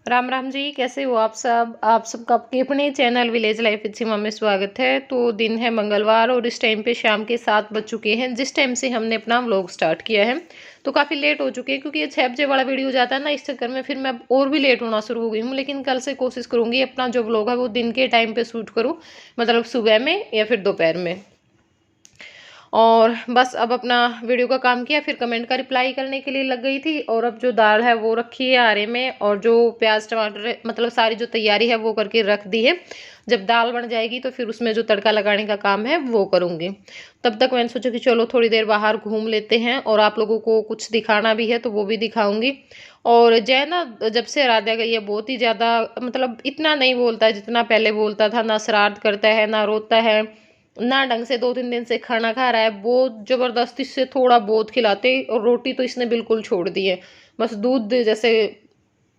राम राम जी, कैसे हो आप सब। आप सबका आपके अपने चैनल विलेज लाइफ विद सीमा में स्वागत है। तो दिन है मंगलवार और इस टाइम पे शाम के 7 बज चुके हैं जिस टाइम से हमने अपना व्लॉग स्टार्ट किया है। तो काफ़ी लेट हो चुके हैं क्योंकि ये 6 बजे वाला वीडियो जाता है ना, इस चक्कर में फिर मैं और भी लेट होना शुरू हो गई हूँ। लेकिन कल से कोशिश करूँगी अपना जो व्लॉग है वो दिन के टाइम पर शूट करूँ, मतलब सुबह में या फिर दोपहर में। और बस अब अपना वीडियो का काम किया, फिर कमेंट का रिप्लाई करने के लिए लग गई थी। और अब जो दाल है वो रखी है आरे में, और जो प्याज टमाटर मतलब सारी जो तैयारी है वो करके रख दी है। जब दाल बन जाएगी तो फिर उसमें जो तड़का लगाने का काम है वो करूँगी। तब तक मैंने सोचा कि चलो थोड़ी देर बाहर घूम लेते हैं, और आप लोगों को कुछ दिखाना भी है तो वो भी दिखाऊंगी। और जय ना, जब से आराध्या गई है बहुत ही ज़्यादा, मतलब इतना नहीं बोलता है जितना पहले बोलता था। ना शरारत करता है, ना रोता है, ना ढंग से 2-3 दिन से खाना खा रहा है। बहुत ज़बरदस्ती से थोड़ा बहुत खिलाते, और रोटी तो इसने बिल्कुल छोड़ दी है। बस दूध जैसे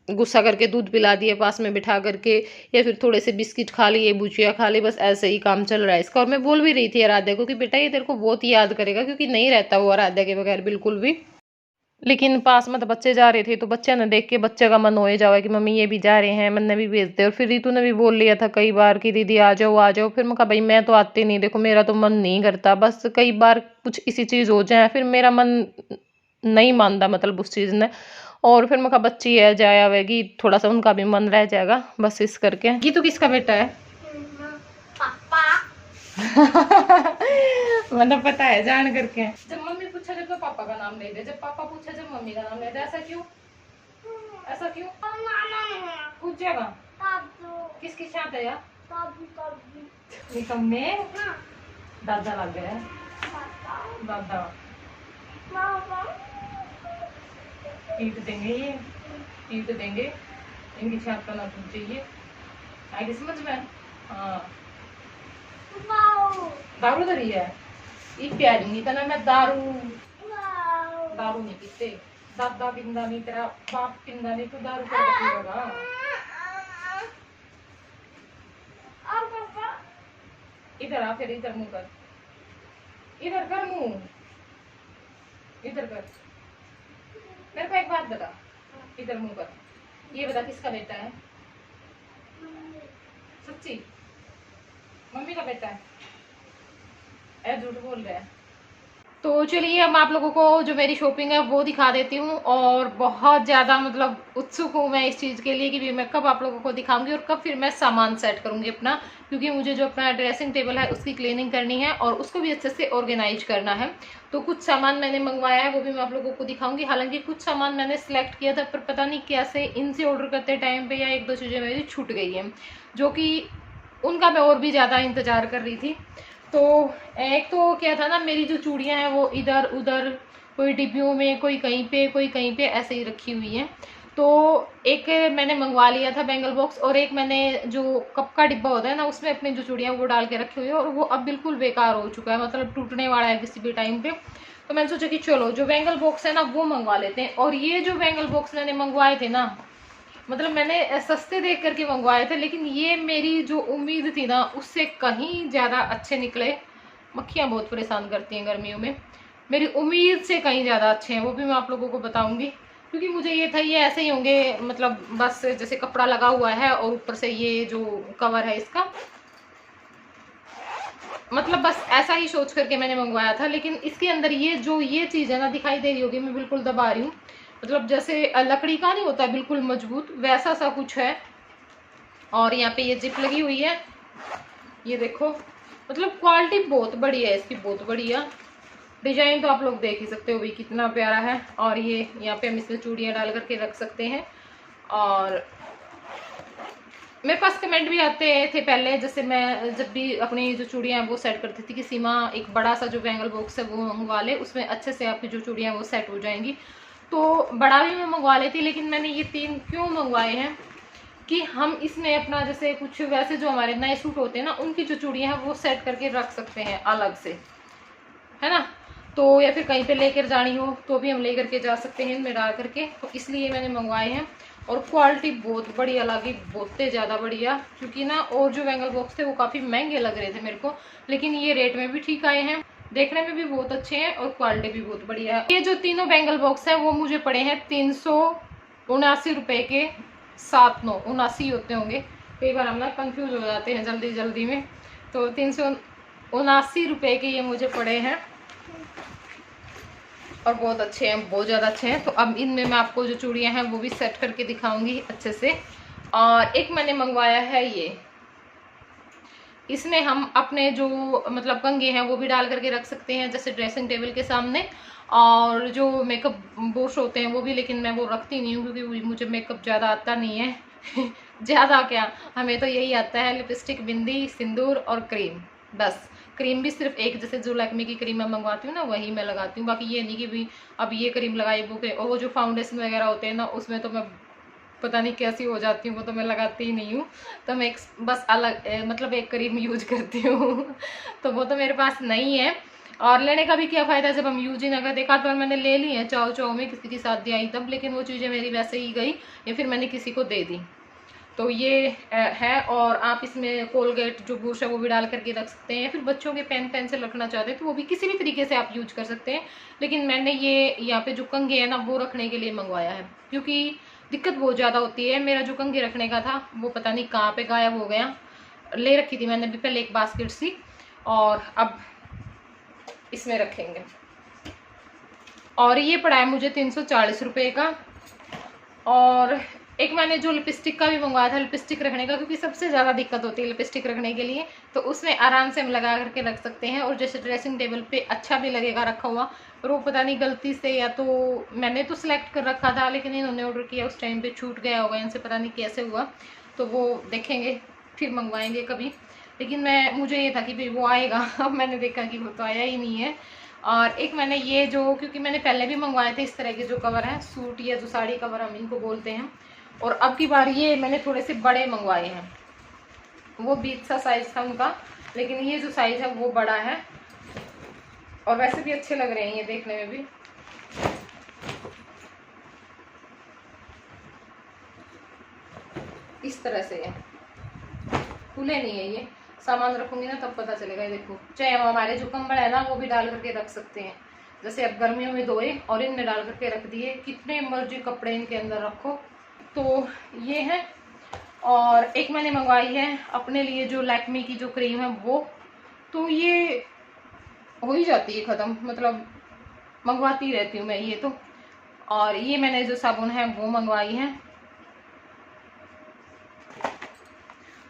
गुस्सा करके दूध पिला दिए पास में बिठा करके, या फिर थोड़े से बिस्किट खा लिए, भुजिया खा ली, बस ऐसे ही काम चल रहा है इसका। और मैं बोल भी रही थी आराध्या को कि बेटा ये तेरे को बहुत याद करेगा, क्योंकि नहीं रहता वो आराध्या के बगैर बिल्कुल भी। लेकिन पास में तो बच्चे जा रहे थे तो बच्चे ने देख के बच्चे का मन हो जाए कि मम्मी ये भी जा रहे हैं, मैंने भी भेज दे। और फिर रितु ने भी बोल लिया था कई बार कि दीदी आ जाओ आ जाओ। फिर मैं कहा भाई मैं तो आती नहीं, देखो मेरा तो मन नहीं करता। बस कई बार कुछ इसी चीज़ हो जाए फिर मेरा मन नहीं मानता, मतलब उस चीज़ ने। और फिर मैं कहा बच्ची है जाया आवेगी, थोड़ा सा उनका भी मन रह जाएगा, बस इस करके। ये तो किसका बेटा है? मतलब पता है जान करके। जब मम्मी पूछा जब तो पापा का नाम ले दे, जब पापा पूछा जब मम्मी का नाम ले दे। ऐसा क्यों? ऐसा क्यों पूछेगा? किसकी साथ है यार? निकम्मे दादा लग गया है। दादा पीट देंगे, ये पीट देंगे। इनकी छाप का ना चाहिए, आगे समझ में। हाँ दारू धरी है, ये प्यारी नहीं था ना। मैं दारू दारू नहीं पीते। दादा पिंदा नहीं, तेरा बाप पिंदा नहीं, तो दारू कैसे पिएगा? इधर आ, फिर इधर मुंह कर, इधर कर मुंह, इधर कर। मेरे को एक बात बता, इधर मुंह कर। ये बता किसका बेटा है? सच्ची मम्मी का बेटा है? ऐ झूठ बोल रहा है। तो चलिए अब आप लोगों को जो मेरी शॉपिंग है वो दिखा देती हूँ। और बहुत ज़्यादा मतलब उत्सुक हूँ मैं इस चीज़ के लिए कि मैं कब आप लोगों को दिखाऊंगी और कब फिर मैं सामान सेट करूँगी अपना। क्योंकि मुझे जो अपना ड्रेसिंग टेबल है उसकी क्लीनिंग करनी है और उसको भी अच्छे से ऑर्गेनाइज करना है। तो कुछ सामान मैंने मंगवाया है वो भी मैं आप लोगों को दिखाऊंगी। हालांकि कुछ सामान मैंने सिलेक्ट किया था, पर पता नहीं कैसे इनसे ऑर्डर करते टाइम पर या 1-2 चीज़ें मेरी छूट गई हैं, जो कि उनका मैं और भी ज़्यादा इंतज़ार कर रही थी। तो एक तो क्या था ना, मेरी जो चूड़ियाँ हैं वो इधर उधर, कोई डिब्बियों में, कोई कहीं पे ऐसे ही रखी हुई हैं। तो एक मैंने मंगवा लिया था बैंगल बॉक्स, और एक मैंने जो कप का डिब्बा होता है ना उसमें अपनी जो चूड़ियाँ वो डाल के रखी हुई है, और वो अब बिल्कुल बेकार हो चुका है, मतलब टूटने वाला है किसी भी टाइम पे। तो मैंने सोचा कि चलो जो बैंगल बॉक्स है ना वो मंगवा लेते हैं। और ये जो बैंगल बॉक्स मैंने मंगवाए थे ना, मतलब मैंने सस्ते देख करके मंगवाए थे, लेकिन ये मेरी जो उम्मीद थी ना उससे कहीं ज़्यादा अच्छे निकले। मक्खियाँ बहुत परेशान करती हैं गर्मियों में, मेरी उम्मीद से कहीं ज़्यादा अच्छे हैं, वो भी मैं आप लोगों को बताऊंगी। क्योंकि मुझे ये था ये ऐसे ही होंगे, मतलब बस जैसे कपड़ा लगा हुआ है और ऊपर से ये जो कवर है इसका, मतलब बस ऐसा ही सोच करके मैंने मंगवाया था। लेकिन इसके अंदर ये चीज़ है ना, दिखाई दे रही होगी, मैं बिल्कुल दबा रही हूँ, मतलब जैसे लकड़ी का नहीं होता बिल्कुल मजबूत, वैसा सा कुछ है। और यहाँ पे ये जिप लगी हुई है, ये देखो, मतलब क्वालिटी बहुत बढ़िया है इसकी, बहुत बढ़िया। डिजाइन तो आप लोग देख ही सकते हो भाई कितना प्यारा है। और ये यहाँ पे हम इसमें चूड़ियाँ डाल करके रख सकते हैं। और मेरे पास कमेंट भी आते थे पहले, जैसे मैं जब भी अपनी जो चूड़ियाँ वो सेट करती थी कि सीमा एक बड़ा सा जो बैंगल बॉक्स है वो मंगवा ले, उसमें अच्छे से आपकी जो चूड़ियाँ वो सेट हो जाएंगी। तो बड़ा भी मैं मंगवा लेती, लेकिन मैंने ये 3 क्यों मंगवाए हैं कि हम इसमें अपना जैसे कुछ वैसे जो हमारे नए सूट होते हैं ना उनकी जो चूड़ियाँ हैं वो सेट करके रख सकते हैं अलग से, है ना। तो या फिर कहीं पे लेकर जानी हो तो भी हम लेकर के जा सकते हैं इनमें डाल करके, तो इसलिए मैंने मंगवाए हैं। और क्वालिटी बहुत बढ़िया लगी, बहुत ज़्यादा बढ़िया। क्योंकि ना और जो बैंगल बॉक्स थे वो काफ़ी महंगे लग रहे थे मेरे को, लेकिन ये रेट में भी ठीक आए हैं, देखने में भी बहुत अच्छे हैं और क्वालिटी भी बहुत बढ़िया है। ये जो तीनों बैंगल बॉक्स है वो मुझे पड़े हैं 379 रुपये के 7 9 79 होते होंगे। कई बार हम ना कंफ्यूज हो जाते हैं जल्दी जल्दी में। तो 379 रुपये के ये मुझे पड़े हैं और बहुत अच्छे हैं, बहुत ज़्यादा अच्छे हैं। तो अब इनमें मैं आपको जो चूड़ियाँ हैं वो भी सेट करके दिखाऊंगी अच्छे से। और एक मैंने मंगवाया है ये, इसमें हम अपने जो मतलब कंघे हैं वो भी डाल करके रख सकते हैं, जैसे ड्रेसिंग टेबल के सामने। और जो मेकअप ब्रश होते हैं वो भी, लेकिन मैं वो रखती नहीं हूँ क्योंकि मुझे मेकअप ज़्यादा आता नहीं है ज़्यादा क्या, हमें तो यही आता है लिपस्टिक, बिंदी, सिंदूर और क्रीम, बस। क्रीम भी सिर्फ एक, जैसे जो लैक्मे की क्रीम मैं मंगवाती हूँ ना वही मैं लगाती हूँ। बाकी ये नहीं कि भी अब ये क्रीम लगाई वो और वो जो फाउंडेशन वगैरह होते हैं ना उसमें तो मैं पता नहीं कैसी हो जाती हूँ, वो तो मैं लगाती ही नहीं हूँ। तो मैं बस अलग मतलब एक क्रीम यूज करती हूँ तो वो तो मेरे पास नहीं है। और लेने का भी क्या फ़ायदा जब हम यूज ही ना कर। देखा तो मैंने ले ली है चाव चाव में, किसी की शादी आई तब, लेकिन वो चीज़ें मेरी वैसे ही गई या फिर मैंने किसी को दे दी। तो ये है। और आप इसमें कोलगेट जो ब्रश है वो भी डाल करके रख सकते हैं, फिर बच्चों के पेन पेंसिल रखना चाहते हैं तो वो भी किसी भी तरीके से आप यूज कर सकते हैं। लेकिन मैंने ये यहाँ पे जो कंघे है ना वो रखने के लिए मंगवाया है, क्योंकि दिक्कत बहुत ज़्यादा होती है। मेरा जो कंघे रखने का था वो पता नहीं कहाँ पे गायब हो गया। ले रखी थी मैंने भी पहले एक बास्केट सी, और अब इसमें रखेंगे। और ये पड़ा है मुझे 340 रुपये का। और एक मैंने जो लिपस्टिक का भी मंगवाया था, लिपस्टिक रखने का, क्योंकि सबसे ज़्यादा दिक्कत होती है लिपस्टिक रखने के लिए, तो उसमें आराम से हम लगा करके रख सकते हैं। और जैसे ड्रेसिंग टेबल पे अच्छा भी लगेगा रखा हुआ। पर वो पता नहीं गलती से, या तो मैंने तो सिलेक्ट कर रखा था लेकिन इन्होंने ऑर्डर किया उस टाइम पे छूट गया होगा इनसे, पता नहीं कैसे हुआ। तो वो देखेंगे फिर मंगवाएंगे कभी। लेकिन मुझे ये था कि भाई वो आएगा अब मैंने देखा कि वो तो आया ही नहीं है। और एक मैंने ये जो, क्योंकि मैंने पहले भी मंगवाए थे इस तरह के जो कवर हैं, सूट या जो साड़ी कवर हम इनको बोलते हैं, और अब की बार ये मैंने थोड़े से बड़े मंगवाए हैं। वो 20 सा साइज था उनका, लेकिन ये जो साइज है वो बड़ा है। और वैसे भी अच्छे लग रहे हैं ये देखने में भी। इस तरह से है, खुले नहीं है ये। सामान रखूंगी ना तब पता चलेगा। ये देखो, चाहे हम हमारे जो कंबल है ना वो भी डाल करके रख सकते हैं। जैसे अब गर्मियों में धोए और इनमें डाल करके रख दिए, कितने मर्जी कपड़े इनके अंदर रखो। तो ये है। और एक मैंने मंगवाई है अपने लिए जो लैक्मे की जो क्रीम है वो, तो ये हो ही जाती है ख़त्म, मतलब मंगवाती रहती हूँ मैं ये तो। और ये मैंने जो साबुन है वो मंगवाई है।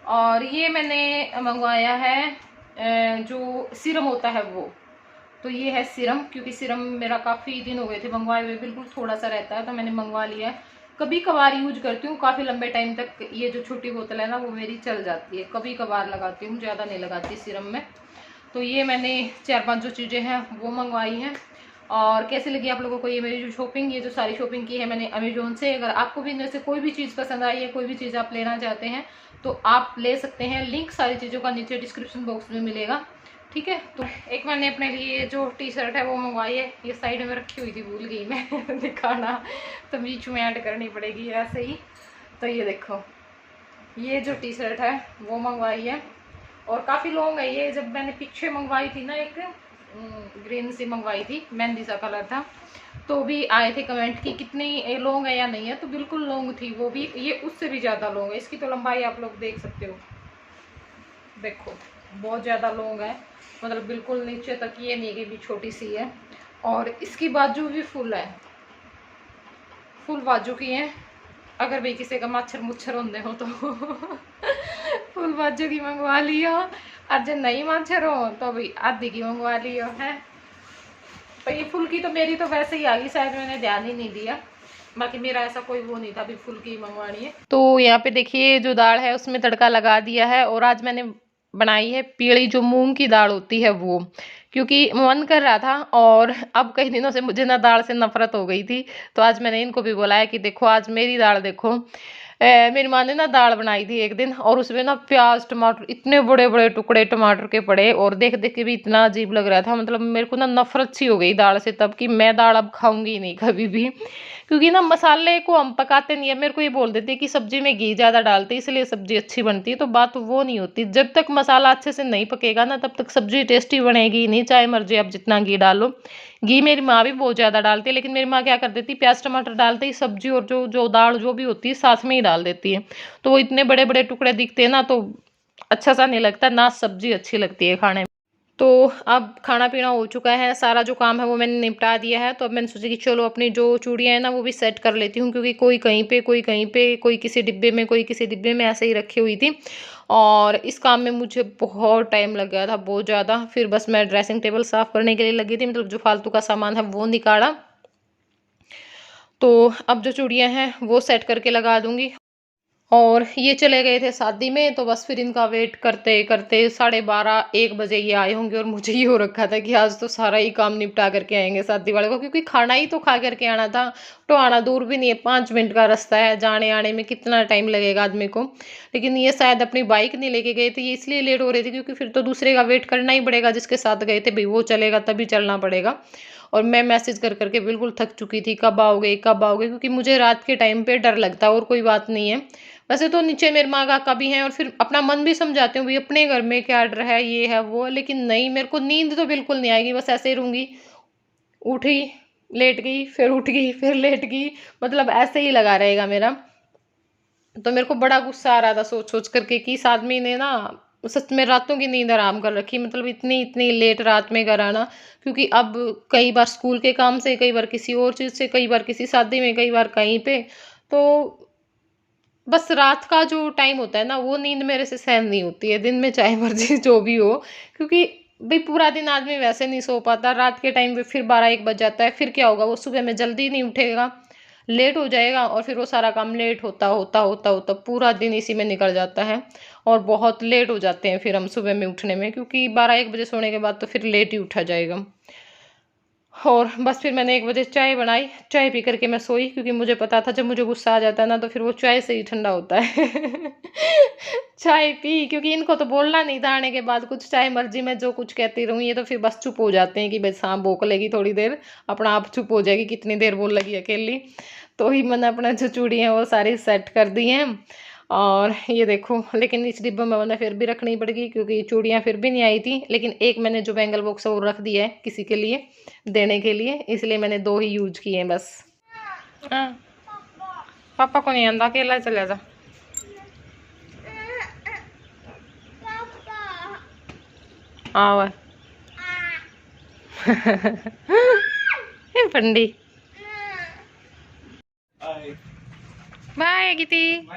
और ये मैंने मंगवाया है जो सीरम होता है वो, तो ये है सीरम, क्योंकि सीरम मेरा काफ़ी दिन हो गए थे मंगवाए हुए, बिल्कुल थोड़ा सा रहता है तो मैंने मंगवा लिया है। कभी कभार यूज करती हूँ, काफ़ी लंबे टाइम तक ये जो छोटी बोतल है ना वो मेरी चल जाती है। कभी कभार लगाती हूँ, ज़्यादा नहीं लगाती सीरम में। तो ये मैंने 4-5 जो चीज़ें हैं वो मंगवाई हैं। और कैसे लगी आप लोगों को ये मेरी जो शॉपिंग, ये जो सारी शॉपिंग की है मैंने अमेजोन से। अगर आपको भी इनमें से कोई भी चीज़ पसंद आई है, कोई भी चीज़ आप लेना चाहते हैं तो आप ले सकते हैं। लिंक सारी चीज़ों का नीचे डिस्क्रिप्शन बॉक्स में मिलेगा, ठीक है। तो एक मैंने अपने लिए जो टी शर्ट है वो मंगवाई है, ये साइड में रखी हुई थी भूल गई मैं दिखाना, तो बीच में ऐड करनी पड़ेगी ऐसे ही। तो ये देखो, ये जो टी शर्ट है वो मंगवाई है। और काफ़ी लॉन्ग है ये। जब मैंने पीछे मंगवाई थी ना एक ग्रीन सी मंगवाई थी, मेहंदी सा कलर था, तो भी आए थे कमेंट कि कितनी लॉन्ग है या नहीं है, तो बिल्कुल लॉन्ग थी वो भी। ये उससे भी ज़्यादा लॉन्ग है, इसकी तो लंबाई आप लोग देख सकते हो, देखो बहुत ज़्यादा लॉन्ग है, मतलब बिल्कुल नीचे तक, ये नहीं कि भी छोटी सी है। और इसकी बाजू भी फुल है, फुल बाजू की है। अगर भाई किसी का मच्छर मुच्छर होंगे हो तो फुल बाजू की मंगवा लियो, और जो नहीं मच्छर हो तो भाई आधी की मंगवा लियो है। तो ये फुल की तो मेरी तो वैसे ही आ गई, शायद मैंने ध्यान ही नहीं दिया। बाकी मेरा ऐसा कोई वो नहीं था भी फुल की मंगवानी है। तो यहाँ पे देखिए जो दाल है उसमें तड़का लगा दिया है। और आज मैंने बनाई है पीली जो मूंग की दाल होती है वो, क्योंकि मन कर रहा था। और अब कई दिनों से मुझे ना दाल से नफरत हो गई थी, तो आज मैंने इनको भी बुलाया कि देखो आज मेरी दाल देखो। मेरी माँ ने ना दाल बनाई थी एक दिन, और उसमें ना प्याज टमाटर, इतने बड़े बड़े टुकड़े टमाटर के पड़े, और देख देख के भी इतना अजीब लग रहा था। मतलब मेरे को ना नफरत सी हो गई दाल से तब, कि मैं दाल अब खाऊंगी नहीं कभी भी, क्योंकि ना मसाले को हम पकाते नहीं है, मेरे को ये बोल देती है कि सब्जी में घी ज़्यादा डालते हैं इसलिए सब्जी अच्छी बनती है, तो बात वो नहीं होती। जब तक मसाला अच्छे से नहीं पकेगा ना तब तक सब्जी टेस्टी बनेगी नहीं, चाहे मर्जी आप जितना घी डालो। घी मेरी माँ भी बहुत ज़्यादा डालती है, लेकिन मेरी माँ क्या कर देती है, प्याज टमाटर डालते ही सब्जी और जो जो दाल जो भी होती है साथ में ही डाल देती है, तो वो इतने बड़े बड़े टुकड़े दिखते हैं ना, तो अच्छा सा नहीं लगता ना, सब्जी अच्छी लगती है खाने में। तो अब खाना पीना हो चुका है, सारा जो काम है वो मैंने निपटा दिया है, तो अब मैंने सोचा कि चलो अपनी जो चूड़ियाँ हैं ना वो भी सेट कर लेती हूँ, क्योंकि कोई कहीं पे कोई कहीं पे, कोई किसी डिब्बे में कोई किसी डिब्बे में ऐसे ही रखी हुई थी। और इस काम में मुझे बहुत टाइम लग गया था, बहुत ज़्यादा। फिर बस मैं ड्रेसिंग टेबल साफ़ करने के लिए लगी थी, मतलब जो फालतू का सामान है वो निकाला। तो अब जो चूड़ियाँ हैं वो सेट करके लगा दूँगी। और ये चले गए थे शादी में, तो बस फिर इनका वेट करते करते 12:30 1 बजे ये आए होंगे, और मुझे ये हो रखा था कि आज तो सारा ही काम निपटा करके आएंगे शादी वाले को, क्योंकि खाना ही तो खा करके आना था। तो आना दूर भी नहीं है, 5 मिनट का रास्ता है, जाने आने में कितना टाइम लगेगा आदमी को। लेकिन ये शायद अपनी बाइक नहीं लेके गए थे, ये इसलिए लेट हो रहे थे क्योंकि फिर तो दूसरे का वेट करना ही पड़ेगा, जिसके साथ गए थे भाई वो चलेगा तभी चलना पड़ेगा। और मैं मैसेज कर करके बिल्कुल थक चुकी थी, कब आओगे कब आओगे, क्योंकि मुझे रात के टाइम पे डर लगता है, और कोई बात नहीं है। वैसे तो नीचे मेरे माँ काका भी हैं, और फिर अपना मन भी समझाती हूँ भाई अपने घर में क्या डर है, ये है वो, लेकिन नहीं, मेरे को नींद तो बिल्कुल नहीं आएगी, बस ऐसे ही रहूँगी। उठी, लेट गई, फिर उठ गई, फिर लेट गई, मतलब ऐसे ही लगा रहेगा मेरा। तो मेरे को बड़ा गुस्सा आ रहा था सोच सोच करके कि इस आदमी ने ना सच में रातों की नींद हराम कर रखी, मतलब इतनी इतनी लेट रात में घर आना। क्योंकि अब कई बार स्कूल के काम से, कई बार किसी और चीज़ से, कई बार किसी शादी में, कई बार कहीं पे, तो बस रात का जो टाइम होता है ना वो नींद मेरे से सहन नहीं होती है, दिन में चाहे मर्जी जो भी हो। क्योंकि भाई पूरा दिन आदमी वैसे नहीं सो पाता, रात के टाइम पे फिर 12-1 बज जाता है, फिर क्या होगा, वो सुबह में जल्दी नहीं उठेगा, लेट हो जाएगा, और फिर वो सारा काम लेट होता होता होता होता पूरा दिन इसी में निकल जाता है। और बहुत लेट हो जाते हैं फिर हम सुबह में उठने में, क्योंकि 12-1 बजे सोने के बाद तो फिर लेट ही उठा जाएगा। और बस फिर मैंने 1 बजे चाय बनाई, चाय पी कर के मैं सोई, क्योंकि मुझे पता था जब मुझे गुस्सा आ जाता है ना तो फिर वो चाय से ही ठंडा होता है। चाय पी, क्योंकि इनको तो बोलना नहीं था आने के बाद कुछ, चाहे मर्ज़ी मैं जो कुछ कहती रहूँ, ये तो फिर बस चुप हो जाते हैं कि बस हाँ, भूख लगी थोड़ी देर, अपना आप चुप हो जाएगी, कितनी देर बोल लगी अकेली। तो ही मैंने अपना जो चूड़ी हैं वो सारी सेट कर दी हैं। और ये देखो, लेकिन इस डिब्बे में मैंने फिर भी रखनी पड़ेगी, क्योंकि चूड़ियाँ फिर भी नहीं आई थी, लेकिन एक मैंने जो बैंगल बॉक्स है वो रख दिया है किसी के लिए देने के लिए, इसलिए मैंने 2 ही यूज़ किए हैं बस। हाँ, पापा को नहीं आंदा, अकेला चला जा। आओ पंडी बाय गीती।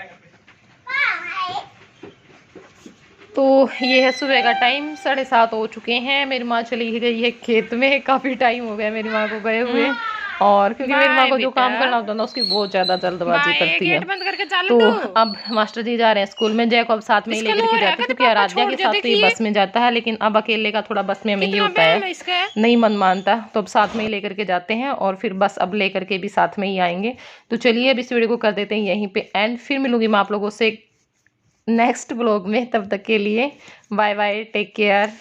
तो ये है सुबह का टाइम, 7:30 हो चुके हैं। मेरी माँ चली गई है खेत में, काफ़ी टाइम हो गया मेरी माँ को गए हुए। और क्योंकि मेरी माँ को जो काम करना होता है ना उसकी बहुत ज़्यादा जल्दबाजी करती है। बंद करके चालू तो तो। अब मास्टर जी जा रहे हैं स्कूल में, जय को अब साथ में ही लेकर के जाते हैं, क्योंकि आराध्या के साथ तो ये बस में जाता है, लेकिन अब अकेले का थोड़ा बस में ये होता है, नहीं मन मानता, तो अब साथ में ही लेकर के जाते हैं, और फिर बस अब लेकर के भी साथ में ही आएंगे। तो चलिए अब इस वीडियो को कर देते हैं यहीं पे एंड, फिर मिलूंगी मैं आप लोगों से नेक्स्ट ब्लॉग में, तब तक के लिए बाय बाय, टेक केयर।